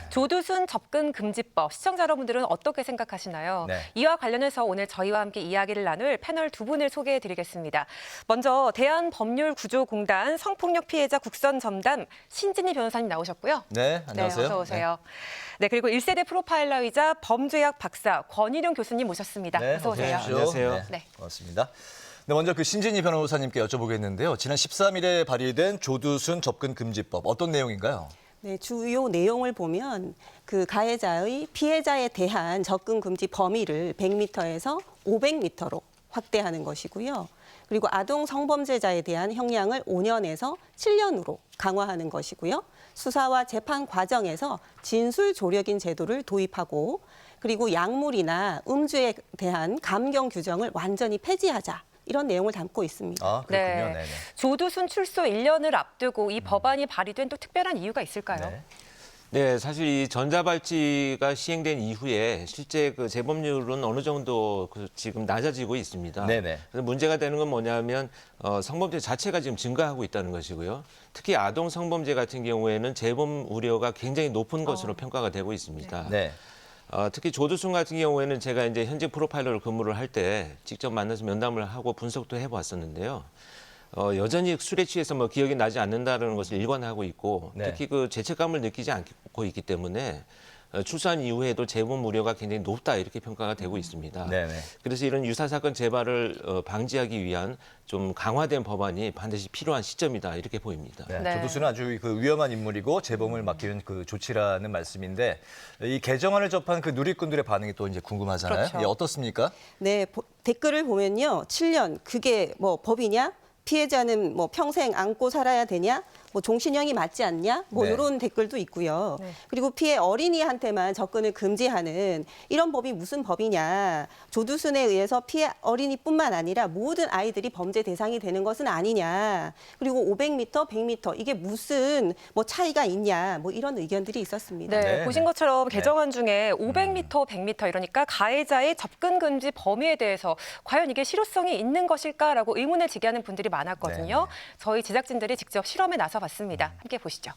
조두순 접근 금지법, 시청자 여러분들은 어떻게 생각하시나요? 네. 이와 관련해서 오늘 저희와 함께 이야기를 나눌 패널 두 분을 소개해드리겠습니다. 먼저 대한법률구조공단 성폭력 피해자 국선 전담 신진희 변호사님 나오셨고고요. 네, 안녕하세요. 네, 어서 오세요. 네, 그리고 1세대 프로파일러이자 범죄학 박사 권일용 교수님 모셨습니다. 네, 어서 오세요. 안녕하세요. 네. 고맙습니다. 네, 먼저 그 신진희 변호사님께 여쭤보겠는데요. 지난 13일에 발의된 조두순 접근 금지법 어떤 내용인가요? 네, 주요 내용을 보면 그 가해자의 피해자에 대한 접근 금지 범위를 100m에서 500m로 확대하는 것이고요. 그리고 아동 성범죄자에 대한 형량을 5년에서 7년으로 강화하는 것이고요. 수사와 재판 과정에서 진술 조력인 제도를 도입하고 그리고 약물이나 음주에 대한 감경 규정을 완전히 폐지하자. 이런 내용을 담고 있습니다. 아, 그렇군요. 네. 네네. 조두순 출소 1년을 앞두고 이 법안이 발의된 또 특별한 이유가 있을까요? 네. 네, 사실 이 전자발찌가 시행된 이후에 실제 그 재범률은 어느 정도 지금 낮아지고 있습니다. 네네. 그래서 문제가 되는 건 뭐냐면 성범죄 자체가 지금 증가하고 있다는 것이고요. 특히 아동 성범죄 같은 경우에는 재범 우려가 굉장히 높은 것으로 평가가 되고 있습니다. 네. 특히 조두순 같은 경우에는 제가 이제 현직 프로파일러로 근무를 할 때 직접 만나서 면담을 하고 분석도 해봤었는데요. 여전히 술에 취해서 뭐 기억이 나지 않는다는 것을 일관하고 있고 네. 특히 그 죄책감을 느끼지 않고 있기 때문에 출산 이후에도 재범 우려가 굉장히 높다 이렇게 평가가 되고 있습니다. 네네. 그래서 이런 유사 사건 재발을 방지하기 위한 좀 강화된 법안이 반드시 필요한 시점이다 이렇게 보입니다. 네. 네. 조두순은 아주 그 위험한 인물이고 재범을 막기는 그 조치라는 말씀인데 이 개정안을 접한 그 누리꾼들의 반응이 또 이제 궁금하잖아요. 그렇죠. 예, 어떻습니까? 네, 댓글을 보면요. 7년, 그게 뭐 법이냐? 피해자는 뭐 평생 안고 살아야 되냐? 뭐 종신형이 맞지 않냐? 뭐 네. 이런 댓글도 있고요. 네. 그리고 피해 어린이한테만 접근을 금지하는 이런 법이 무슨 법이냐? 조두순에 의해서 피해 어린이뿐만 아니라 모든 아이들이 범죄 대상이 되는 것은 아니냐? 그리고 500m, 100m 이게 무슨 뭐 차이가 있냐? 뭐 이런 의견들이 있었습니다. 네, 네. 보신 것처럼 네. 개정안 중에 500m, 100m 이러니까 가해자의 접근 금지 범위에 대해서 과연 이게 실효성이 있는 것일까라고 의문을 제기하는 분들이 많았거든요. 네. 저희 제작진들이 직접 실험에 나서 봤습니다. 함께 보시죠.